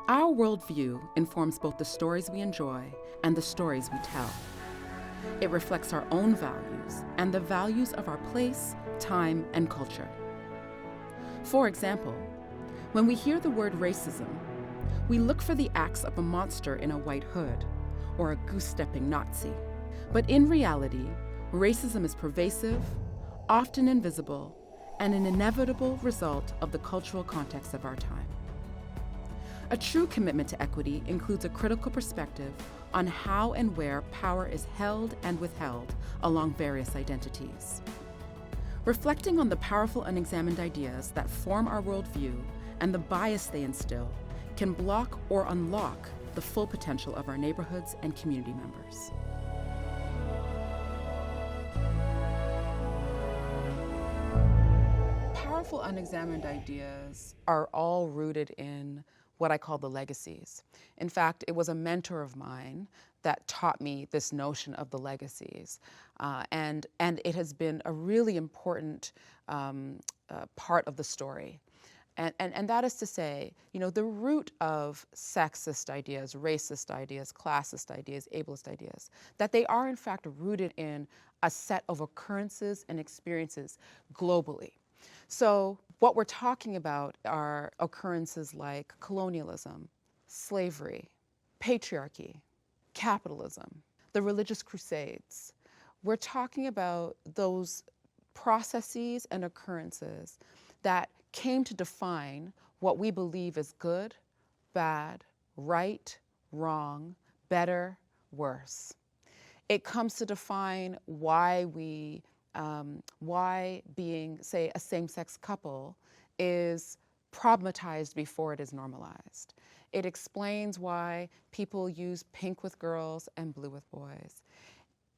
Our worldview informs both the stories we enjoy and the stories we tell. It reflects our own values and the values of our place, time, and culture. For example, when we hear the word racism, we look for the acts of a monster in a white hood or a goose-stepping Nazi. But in reality, racism is pervasive, often invisible, and an inevitable result of the cultural context of our time. A true commitment to equity includes a critical perspective on how and where power is held and withheld along various identities. Reflecting on the powerful unexamined ideas that form our worldview and the bias they instill can block or unlock the full potential of our neighborhoods and community members. Powerful unexamined ideas are all rooted in what I call the legacies. In fact, it was a mentor of mine that taught me this notion of the legacies. And it has been a really important part of the story. And that is to say, you know, the root of sexist ideas, racist ideas, classist ideas, ableist ideas, that they are in fact rooted in a set of occurrences and experiences globally. So what we're talking about are occurrences like colonialism, slavery, patriarchy, capitalism, the religious crusades. We're talking about those processes and occurrences that came to define what we believe is good, bad, right, wrong, better, worse. It comes to define why being, say, a same-sex couple is problematized before it is normalized. It explains why people use pink with girls and blue with boys.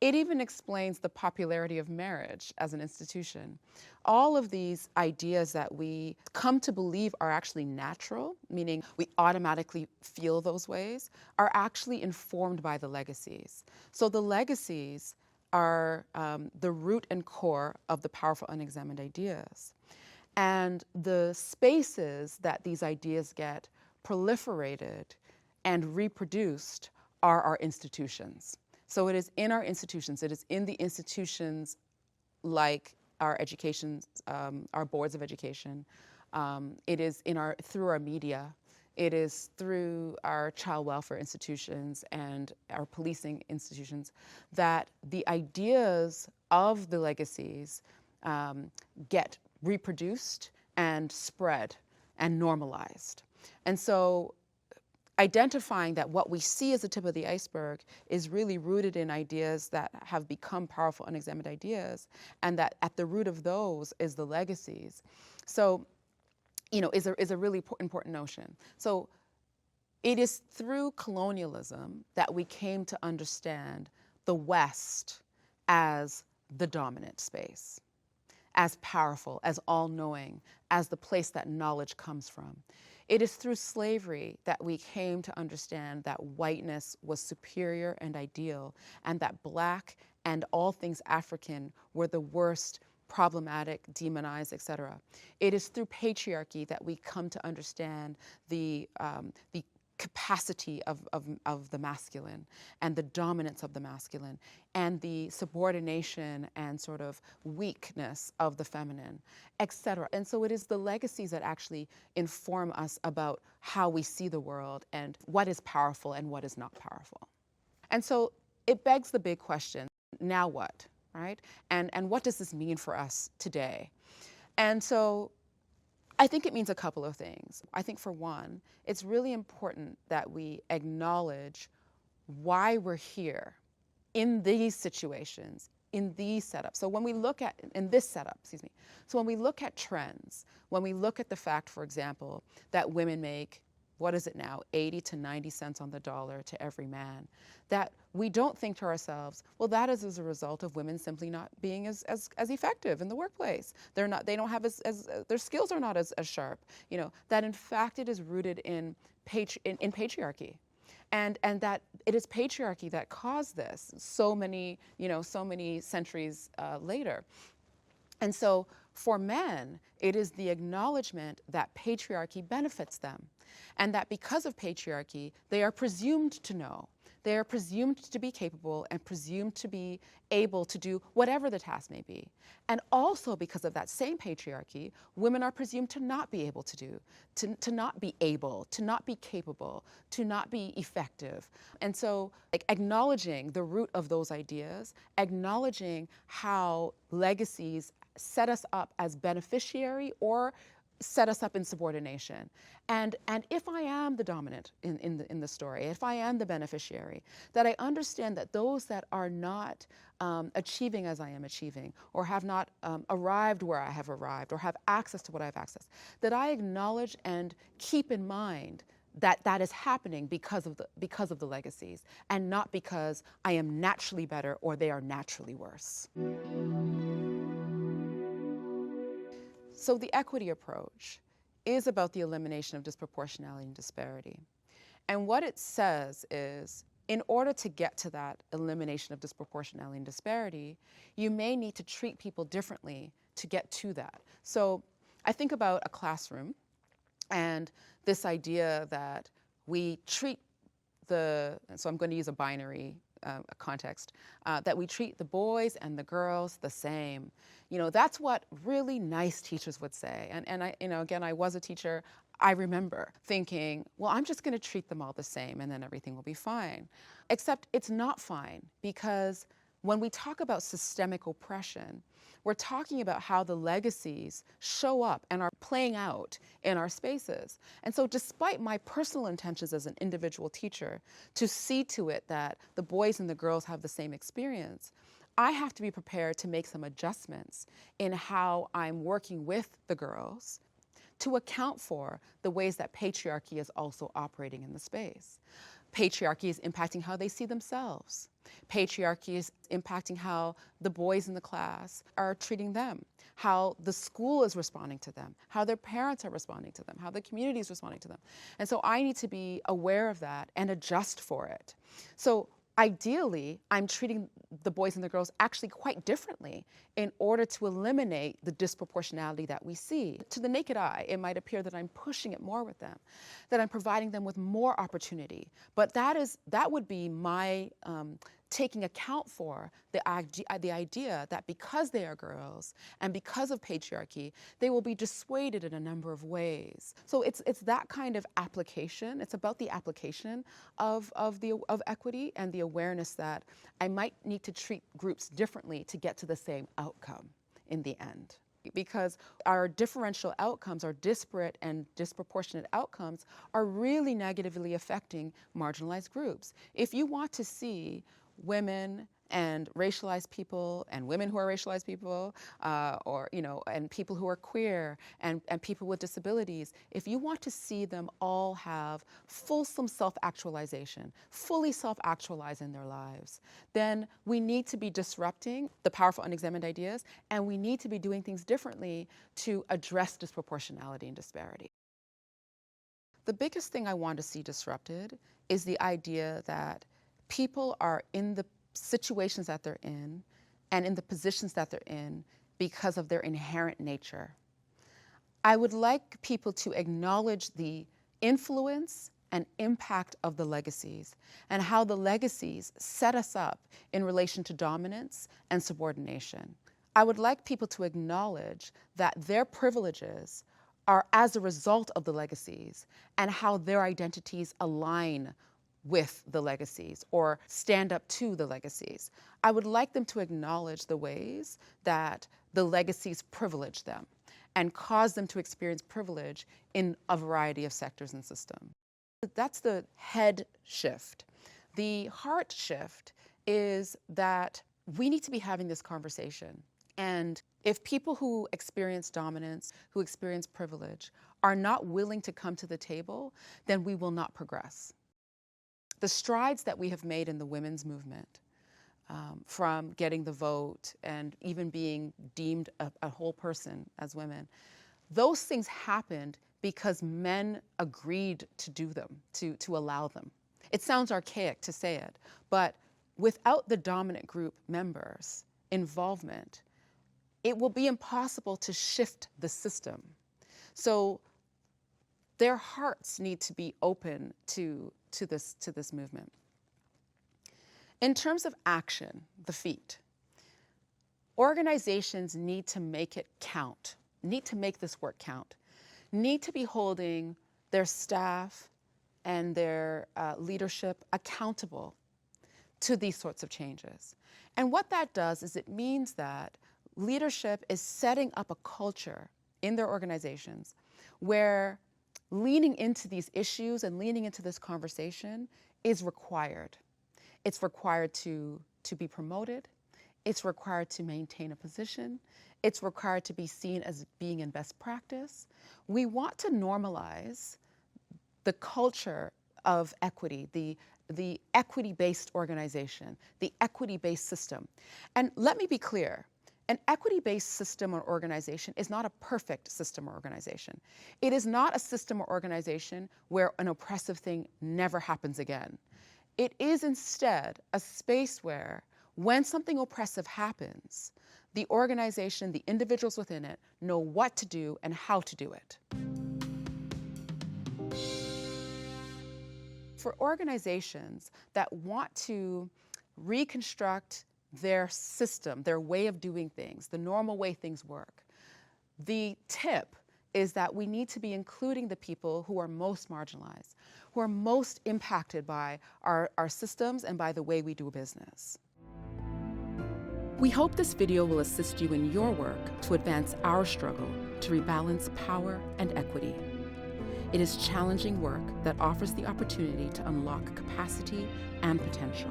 It even explains the popularity of marriage as an institution. All of these ideas that we come to believe are actually natural, meaning we automatically feel those ways, are actually informed by the legacies. So the legacies are the root and core of the powerful unexamined ideas. And the spaces that these ideas get proliferated and reproduced are our institutions. So it is in our institutions, it is in the institutions like our education, our boards of education. It is through our media. It is through our child welfare institutions and our policing institutions that the ideas of the legacies get reproduced and spread and normalized. And so identifying that what we see as the tip of the iceberg is really rooted in ideas that have become powerful unexamined ideas, and that at the root of those is the legacies. So, you know, is a really important notion. So it is through colonialism that we came to understand the West as the dominant space, as powerful, as all-knowing, as the place that knowledge comes from. It is through slavery that we came to understand that whiteness was superior and ideal, and that Black and all things African were the worst, problematic, demonized, etc. It is through patriarchy that we come to understand the capacity of the masculine and the dominance of the masculine and the subordination and sort of weakness of the feminine, etc. And so it is the legacies that actually inform us about how we see the world and what is powerful and what is not powerful. And so it begs the big question, now what, right? And what does this mean for us today? And so I think it means a couple of things. I think for one, it's really important that we acknowledge why we're here in these situations, in these setups. So when we look at, in this setup, so when we look at trends, when we look at the fact, for example, that women make, what is it now, 80 to 90 cents on the dollar to every man, that we don't think to ourselves, well, that is as a result of women simply not being as effective in the workplace. They don't have their skills are not as sharp, you know, that in fact it is rooted in patriarchy. And that it is patriarchy that caused this so many centuries later. And so for men, it is the acknowledgement that patriarchy benefits them, and that because of patriarchy, they are presumed to know. They are presumed to be capable and presumed to be able to do whatever the task may be. And also because of that same patriarchy, women are presumed to not be able to do, to not be able, to not be capable, to not be effective. And so, like, acknowledging the root of those ideas, acknowledging how legacies set us up as beneficiary or set us up in subordination. And if I am the dominant in the story, if I am the beneficiary, that I understand that those that are not achieving as I am achieving, or have not arrived where I have arrived, or have access to what I have access, that I acknowledge and keep in mind that that is happening because of the legacies, and not because I am naturally better or they are naturally worse. So the equity approach is about the elimination of disproportionality and disparity. And what it says is, in order to get to that elimination of disproportionality and disparity, you may need to treat people differently to get to that. So I think about a classroom and this idea that we treat so I'm going to use a binary context, that we treat the boys and the girls the same. You know, that's what really nice teachers would say. And I, you know, again, I was a teacher. I remember thinking, well, I'm just going to treat them all the same and then everything will be fine. Except it's not fine, because when we talk about systemic oppression, we're talking about how the legacies show up and are playing out in our spaces. And so despite my personal intentions as an individual teacher to see to it that the boys and the girls have the same experience, I have to be prepared to make some adjustments in how I'm working with the girls to account for the ways that patriarchy is also operating in the space. Patriarchy is impacting how they see themselves. Patriarchy is impacting how the boys in the class are treating them, how the school is responding to them, how their parents are responding to them, how the community is responding to them. And so I need to be aware of that and adjust for it. So ideally, I'm treating the boys and the girls actually quite differently in order to eliminate the disproportionality that we see. To the naked eye, it might appear that I'm pushing it more with them, that I'm providing them with more opportunity. But that would be my taking account for the idea that because they are girls and because of patriarchy, they will be dissuaded in a number of ways. So it's that kind of application. It's about the application of equity and the awareness that I might need to treat groups differently to get to the same outcome in the end. Because our differential outcomes, our disparate and disproportionate outcomes, are really negatively affecting marginalized groups. If you want to see women and racialized people and women who are racialized people, or, you know, and people who are queer and people with disabilities, if you want to see them all have fulsome self-actualization, fully self-actualize in their lives, then we need to be disrupting the powerful unexamined ideas, and we need to be doing things differently to address disproportionality and disparity. The biggest thing I want to see disrupted is the idea that people are in the situations that they're in and in the positions that they're in because of their inherent nature. I would like people to acknowledge the influence and impact of the legacies and how the legacies set us up in relation to dominance and subordination. I would like people to acknowledge that their privileges are as a result of the legacies and how their identities align with the legacies or stand up to the legacies. I would like them to acknowledge the ways that the legacies privilege them and cause them to experience privilege in a variety of sectors and systems. That's the head shift. The heart shift is that we need to be having this conversation. And if people who experience dominance, who experience privilege, are not willing to come to the table, then we will not progress. The strides that we have made in the women's movement, from getting the vote and even being deemed a whole person as women, those things happened because men agreed to do them, to allow them. It sounds archaic to say it, but without the dominant group members' involvement, it will be impossible to shift the system. So their hearts need to be open to this movement. In terms of action, the feet, organizations need to make it count, need to make this work count, need to be holding their staff and their leadership accountable to these sorts of changes. And what that does is it means that leadership is setting up a culture in their organizations where leaning into these issues and leaning into this conversation is required. It's required to be promoted. It's required to maintain a position. It's required to be seen as being in best practice. We want to normalize the culture of equity, the equity-based organization, the equity-based system. And let me be clear, an equity-based system or organization is not a perfect system or organization. It is not a system or organization where an oppressive thing never happens again. It is instead a space where when something oppressive happens, the organization, the individuals within it know what to do and how to do it. For organizations that want to reconstruct their system, their way of doing things, the normal way things work, the tip is that we need to be including the people who are most marginalized, who are most impacted by our systems and by the way we do business. We hope this video will assist you in your work to advance our struggle to rebalance power and equity. It is challenging work that offers the opportunity to unlock capacity and potential.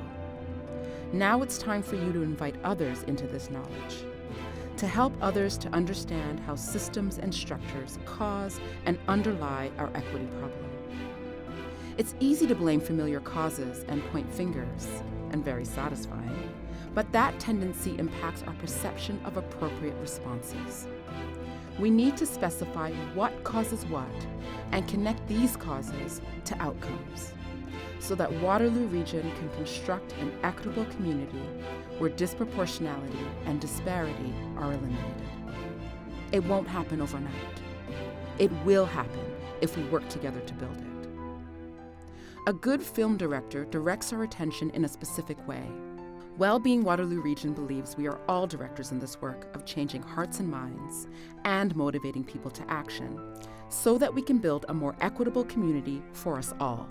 Now it's time for you to invite others into this knowledge, to help others to understand how systems and structures cause and underlie our equity problem. It's easy to blame familiar causes and point fingers, and very satisfying, but that tendency impacts our perception of appropriate responses. We need to specify what causes what and connect these causes to outcomes so that Waterloo Region can construct an equitable community where disproportionality and disparity are eliminated. It won't happen overnight. It will happen if we work together to build it. A good film director directs our attention in a specific way. Wellbeing Waterloo Region believes we are all directors in this work of changing hearts and minds and motivating people to action so that we can build a more equitable community for us all.